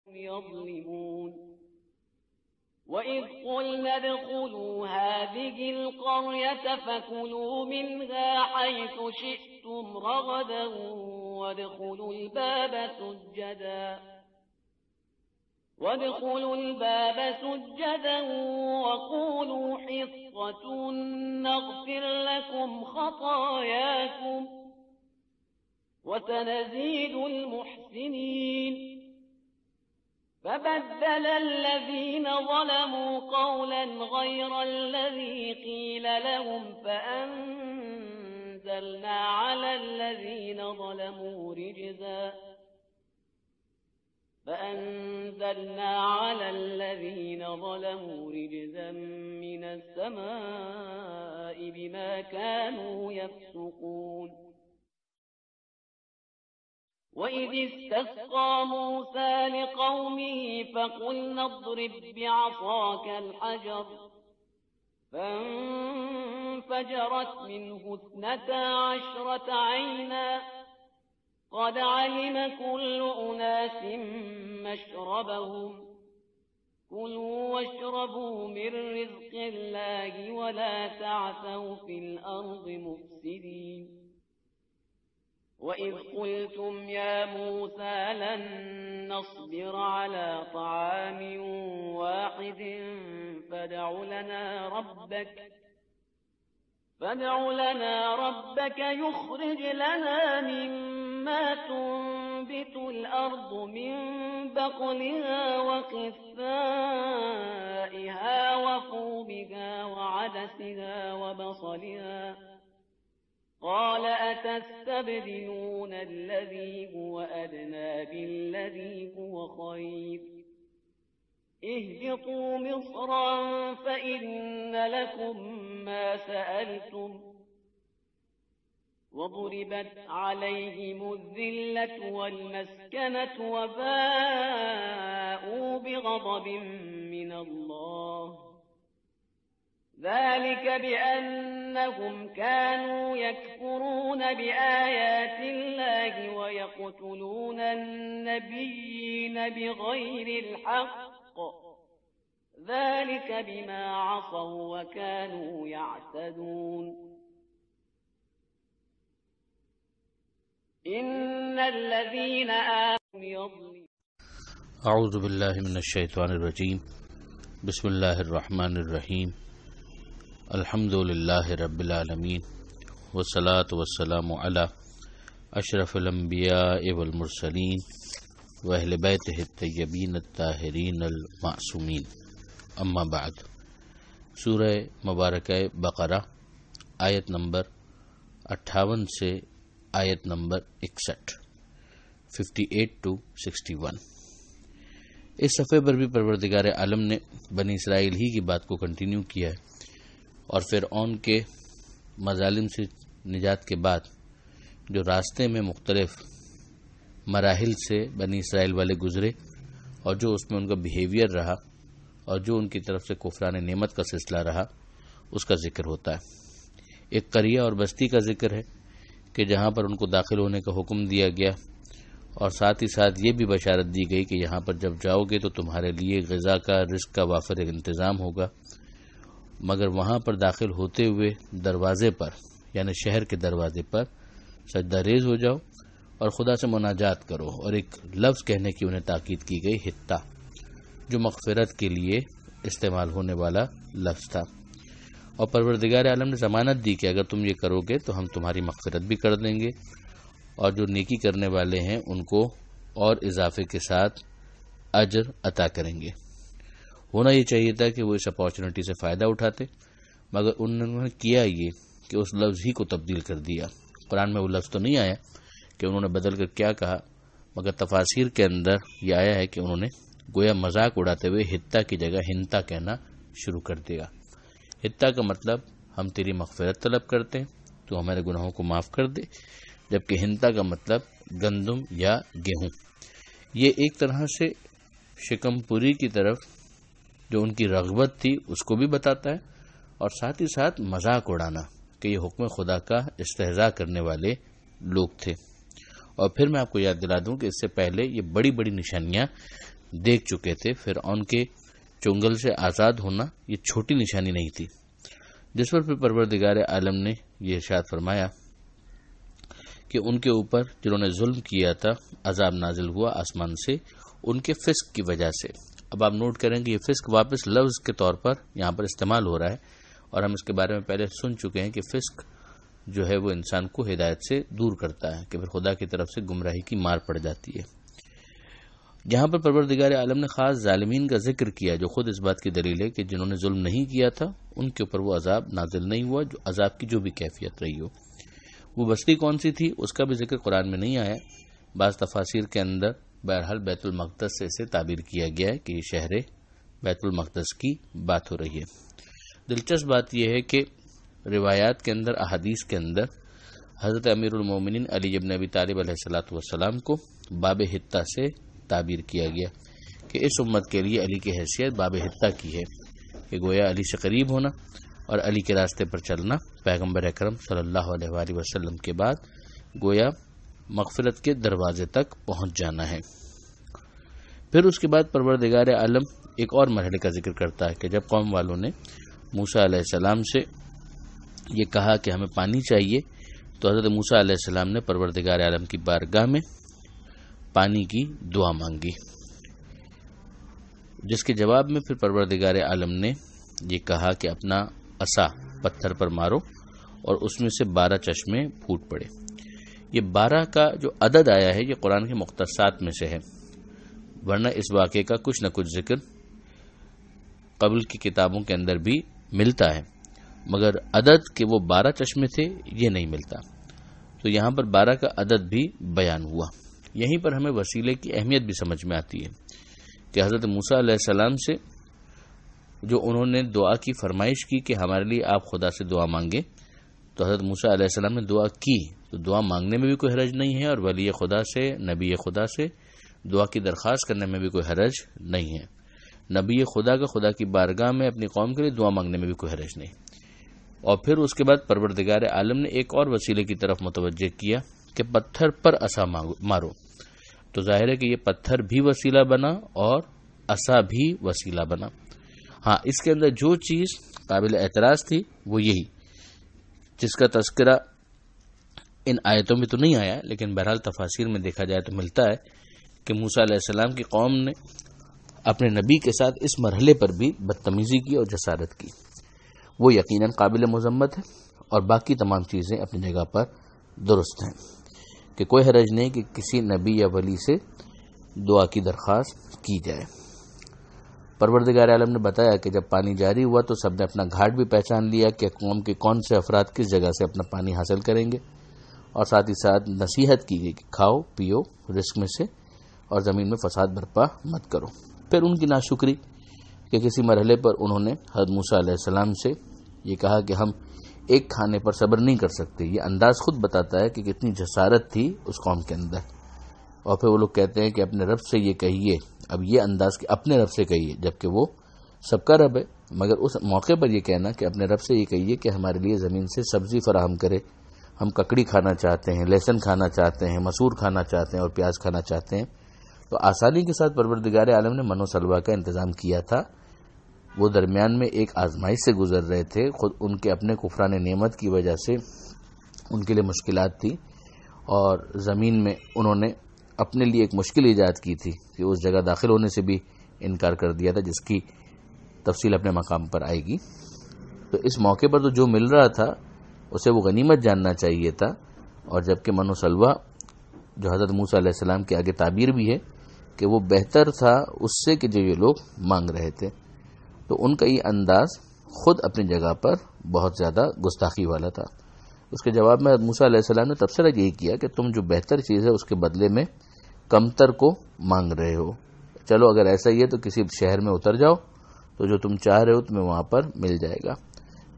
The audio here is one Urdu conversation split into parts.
يظلمون وإذ قلنا ادخلوا هذه القرية فكلوا منها حيث شئتم رغدا وادخلوا الباب سجدا وقولوا حطة نغفر لكم خطاياكم وسنزيد المحسنين فبدل الذين ظلموا قولا غير الذي قيل لهم فأنزلنا على الذين ظلموا رجزا من السماء بما كانوا يفسقون وإذ استسقى موسى لقومه فقلنا اضرب بعصاك الحجر فانفجرت منه 12 عينا قد علم كل أناس مشربهم كلوا واشربوا من رزق الله ولا تعثوا في الأرض مفسدين وإذ قلتم يا موسى لن نصبر على طعام واحد فادع لنا ربك يخرج لنا مما تنبت الأرض من بقلها وقثائها وفومها وعدسها وبصلها قال أتستبدلون الذي هو أدنى بالذي هو خير اهبطوا مصرا فإن لكم ما سألتم وضربت عليهم الذلة والمسكنة وباءوا بغضب من الله ذلك بأنهم كانوا يكفرون بآيات الله ويقتلون النبيين بغير الحق ذلك بما عصوا وكانوا يعتدون إن الذين آمنوا يظلمون أعوذ بالله من الشيطان الرجيم بسم الله الرحمن الرحيم الحمد لله رب العالمين والصلاة والسلام على أشرف الأنبياء والمرسلين وأهل بيته الطيبين الطاهرين المعصومين اما بعد. سورہ مبارکہ بقرہ آیت نمبر 58 سے آیت نمبر 61 58 to 61. اس صفحے پر بھی پروردگار عالم نے بنی اسرائیل ہی کی بات کو کنٹینیو کیا ہے اور فرعون کے مظالم سے نجات کے بعد جو راستے میں مختلف مراحل سے بنی اسرائیل والے گزرے اور جو اس میں ان کا بیہیویئر رہا اور جو ان کی طرف سے کفران نعمت کا سلسلہ رہا اس کا ذکر ہوتا ہے. ایک قریہ اور بستی کا ذکر ہے کہ جہاں پر ان کو داخل ہونے کا حکم دیا گیا اور ساتھ ہی ساتھ یہ بھی بشارت دی گئی کہ یہاں پر جب جاؤ گے تو تمہارے لیے غذا کا رزق کا وافر انتظام ہوگا، مگر وہاں پر داخل ہوتے ہوئے دروازے پر یعنی شہر کے دروازے پر سجدہ ریز ہو جاؤ اور خدا سے مناجات کرو. اور ایک لفظ کہنے کی انہیں تاکید کی گئی، حتہ، جو مغفرت کے لیے استعمال ہونے والا لفظ تھا. اور پروردگار عالم نے ضمانت دی کہ اگر تم یہ کرو گے تو ہم تمہاری مغفرت بھی کر دیں گے اور جو نیکی کرنے والے ہیں ان کو اور اضافے کے ساتھ اجر عطا کریں گے. ہونا یہ چاہیے تھا کہ وہ اس اپارچونٹی سے فائدہ اٹھاتے، مگر انہوں نے کیا یہ کہ اس لفظ ہی کو تبدیل کر دیا. قرآن میں وہ لفظ تو نہیں آیا کہ انہوں نے بدل کر کیا کہا، مگر تفاسیر کے اندر یہ آیا ہے کہ انہوں نے گویا مذاق اڑاتے ہوئے حتہ کی جگہ ہنتا کہنا شروع کر دیا. حتہ کا مطلب ہم تیری مغفرت طلب کرتے ہیں، تو ہمارے گناہوں کو معاف کر دے، جبکہ ہنتا کا مطلب گندم یا گیہوں. یہ ایک طرح سے شکم پوری کی طرف جو ان کی رغبت تھی اس کو بھی بتاتا ہے اور ساتھ ہی ساتھ مذاق اڑانا کہ یہ حکم خدا کا استہزاء کرنے والے لوگ تھے. اور پھر میں آپ کو یاد دلا دوں کہ اس سے پہلے یہ بڑی بڑی نشانیاں دیکھ چکے تھے فرعون کے چنگل سے آزاد ہونا یہ چھوٹی نشانی نہیں تھی، جس پر پھر پروردگار عالم نے یہ ارشاد فرمایا کہ ان کے اوپر جنہوں نے ظلم کیا تھا عذاب نازل ہوا آسمان سے ان کے فسق کی وجہ سے۔ اب آپ نوٹ کریں کہ یہ فسق واپس لفظ کے طور پر یہاں پر استعمال ہو رہا ہے، اور ہم اس کے بارے میں پہلے سن چکے ہیں کہ فسق جو ہے وہ انسان کو ہدایت سے دور کرتا ہے، کہ پھر خدا کی طرف سے گمراہی کی مار پڑ جاتی ہے۔ جہاں پر پروردگار عالم نے خاص ظالمین کا ذکر کیا، جو خود اس بات کی دلیل ہے کہ جنہوں نے ظلم نہیں کیا تھا ان کے اوپر وہ عذاب نازل نہیں ہوا، جو عذاب کی جو بھی کیفیت رہی ہو۔ وہ بستی کون سی تھی اس کا بھی ذکر قرآن میں نہیں آیا، بعض تفاسیر کے اندر بہرحال بیت المقدس سے اسے تعبیر کیا گیا ہے کہ یہ شہر بیت المقدس کی بات ہو رہی ہے۔ دلچسپ بات یہ ہے کہ روایات کے اندر، احادیث کے اندر حضرت امیر المومنین علی بن ابی طالب علیہ الصلوۃ والسلام کو باب حتہ سے تعبیر کیا گیا کہ اس امت کے لیے علی کی حیثیت باب حتہ کی ہے، کہ گویا علی سے قریب ہونا اور علی کے راستے پر چلنا پیغمبر اکرم صلی اللہ علیہ وآلہ وسلم کے بعد گویا مغفرت کے دروازے تک پہنچ جانا ہے۔ پھر اس کے بعد پروردگار عالم ایک اور مرحلے کا ذکر کرتا ہے کہ جب قوم والوں نے موسیٰ علیہ السلام سے یہ کہا کہ ہمیں پانی چاہیے، تو حضرت موسیٰ علیہ السلام نے پروردگار عالم کی بارگاہ میں پانی کی دعا مانگی، جس کے جواب میں پھر پروردگار عالم نے یہ کہا کہ اپنا عصا پتھر پر مارو اور اس میں سے 12 چشمے پھوٹ پڑے۔ یہ 12 کا جو عدد آیا ہے یہ قرآن کے مختصات میں سے ہے، ورنہ اس واقعے کا کچھ نہ کچھ ذکر قبل کی کتابوں کے اندر بھی ملتا ہے، مگر عدد کہ وہ 12 چشمے تھے یہ نہیں ملتا، تو یہاں پر 12 کا عدد بھی بیان ہوا۔ یہیں پر ہمیں وسیلے کی اہمیت بھی سمجھ میں آتی ہے کہ حضرت موسیٰ علیہ السلام سے جو انہوں نے دعا کی فرمائش کی کہ ہمارے لیے آپ خدا سے دعا مانگیں، تو حضرت موسیٰ علیہ السلام نے دعا کی، تو دعا مانگنے میں بھی کوئی حرج نہیں ہے، اور ولی خدا سے، نبی خدا سے دعا کی درخواست کرنے میں بھی کوئی حرج نہیں ہے۔ نبی خدا کا خدا کی بارگاہ میں اپنی قوم کے لیے دعا مانگنے میں بھی کوئی حرج نہیں۔ اور پھر اس کے بعد پروردگار عالم نے ایک اور وسیلے کی طرف متوجہ کیا کہ پتھر پر عصا مارو، تو ظاہر ہے کہ یہ پتھر بھی وسیلہ بنا اور عصا بھی وسیلہ بنا۔ ہاں، اس کے اندر جو چیز قابل اعتراض تھی وہ یہی، جس کا تذکرہ ان آیتوں میں تو نہیں آیا، لیکن بہرحال تفاسیر میں دیکھا جائے تو ملتا ہے کہ موسیٰ علیہ السلام کی قوم نے اپنے نبی کے ساتھ اس مرحلے پر بھی بدتمیزی کی اور جسارت کی۔ وہ یقیناً قابل مذمت ہے، اور باقی تمام چیزیں اپنی جگہ پر درست ہیں، کہ کوئی حرج نہیں کہ کسی نبی یا ولی سے دعا کی درخواست کی جائے۔ پروردگار عالم نے بتایا کہ جب پانی جاری ہوا تو سب نے اپنا گھاٹ بھی پہچان لیا کہ قوم کے کون سے افراد کس جگہ سے اپنا پانی حاصل کریں گے، اور ساتھ ہی ساتھ نصیحت کی گئی کہ کھاؤ پیو رزق میں سے اور زمین میں فساد برپا مت کرو۔ پھر ان کی ناشکری کہ کسی مرحلے پر انہوں نے حضرت موسیٰ علیہ السلام سے یہ کہا کہ ہم ایک کھانے پر صبر نہیں کر سکتے۔ یہ انداز خود بتاتا ہے کہ کتنی جسارت تھی اس قوم کے اندر۔ اور پھر وہ لوگ کہتے ہیں کہ اپنے رب سے یہ کہیے، اب یہ انداز کہ اپنے رب سے کہیے، جبکہ وہ سب کا رب ہے، مگر اس موقع پر یہ کہنا کہ اپنے رب سے یہ کہیے کہ ہمارے لیے زمین سے سبزی فراہم کرے، ہم ککڑی کھانا چاہتے ہیں، لہسن کھانا چاہتے ہیں، مسور کھانا چاہتے ہیں اور پیاز کھانا چاہتے ہیں۔ تو آسانی کے ساتھ پروردگار عالم نے من و سلوہ کا انتظام کیا تھا۔ وہ درمیان میں ایک آزمائش سے گزر رہے تھے، خود ان کے اپنے کفران نعمت کی وجہ سے ان کے لیے مشکلات تھی، اور زمین میں انہوں نے اپنے لیے ایک مشکل ایجاد کی تھی کہ اس جگہ داخل ہونے سے بھی انکار کر دیا تھا، جس کی تفصیل اپنے مقام پر آئے گی۔ تو اس موقع پر تو جو مل رہا تھا اسے وہ غنیمت جاننا چاہیے تھا، اور جبکہ من و سلوہ جو حضرت موسیٰ علیہ السلام کے آگے تعبیر بھی ہے کہ وہ بہتر تھا اس سے کہ جو یہ لوگ مانگ رہے تھے، تو ان کا یہ انداز خود اپنی جگہ پر بہت زیادہ گستاخی والا تھا۔ اس کے جواب میں موسیٰ علیہ السلام نے تبصرہ یہی کیا کہ تم جو بہتر چیز ہے اس کے بدلے میں کمتر کو مانگ رہے ہو، چلو اگر ایسا ہی ہے تو کسی شہر میں اتر جاؤ، تو جو تم چاہ رہے ہو تمہیں وہاں پر مل جائے گا۔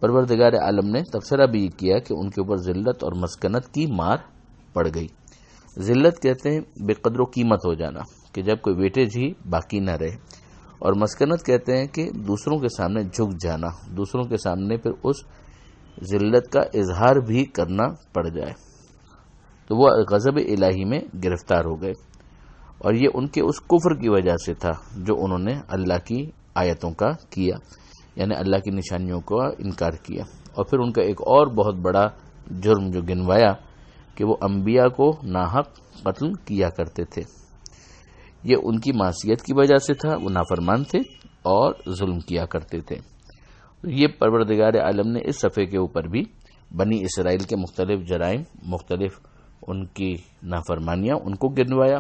پروردگار عالم نے تبصرہ بھی یہ کیا کہ ان کے اوپر ذلت اور مسکنت کی مار پڑ گئی۔ ذلت کہتے ہیں بے قدر و قیمت ہو جانا، کہ جب کوئی ویٹیج ہی باقی نہ رہے، اور مسکنت کہتے ہیں کہ دوسروں کے سامنے جھک جانا، دوسروں کے سامنے پھر اس ذلت کا اظہار بھی کرنا پڑ جائے، تو وہ غضب الہی میں گرفتار ہو گئے۔ اور یہ ان کے اس کفر کی وجہ سے تھا جو انہوں نے اللہ کی آیتوں کا کیا، یعنی اللہ کی نشانیوں کا انکار کیا۔ اور پھر ان کا ایک اور بہت بڑا جرم جو گنوایا کہ وہ انبیاء کو ناحق قتل کیا کرتے تھے۔ یہ ان کی معصیت کی وجہ سے تھا، وہ نافرمان تھے اور ظلم کیا کرتے تھے۔ یہ پروردگار عالم نے اس صفحے کے اوپر بھی بنی اسرائیل کے مختلف جرائم، مختلف ان کی نافرمانیاں ان کو گنوایا،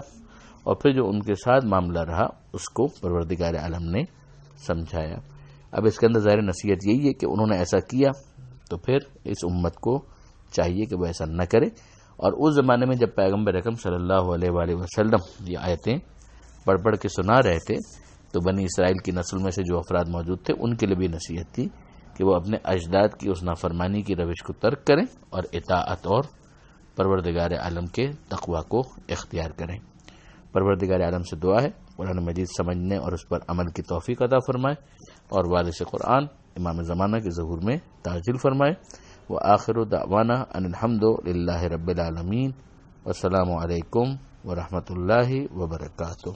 اور پھر جو ان کے ساتھ معاملہ رہا اس کو پروردگار عالم نے سمجھایا۔ اب اس کے اندر ظاہر نصیحت یہی ہے کہ انہوں نے ایسا کیا تو پھر اس امت کو چاہیے کہ وہ ایسا نہ کرے۔ اور اس زمانے میں جب پیغمبر اکرم صلی اللہ علیہ وآلہ وسلم یہ آیتیں پڑھ کے سنا رہے تھے تو بنی اسرائیل کی نسل میں سے جو افراد موجود تھے ان کے لیے بھی نصیحت تھی کہ وہ اپنے اجداد کی اس نافرمانی کی روش کو ترک کریں اور اطاعت اور پروردگار عالم کے تقوی کو اختیار کریں۔ پروردگار عالم سے دعا ہے قرآن مجید سمجھنے اور اس پر عمل کی توفیق عطا فرمائے، اور وارث قرآن امام زمانہ کے ظہور میں تعجیل فرمائے۔ وآخر دعوانا ان الحمد للہ رب العالمین، والسلام علیکم ورحمۃ اللہ وبرکاتہ۔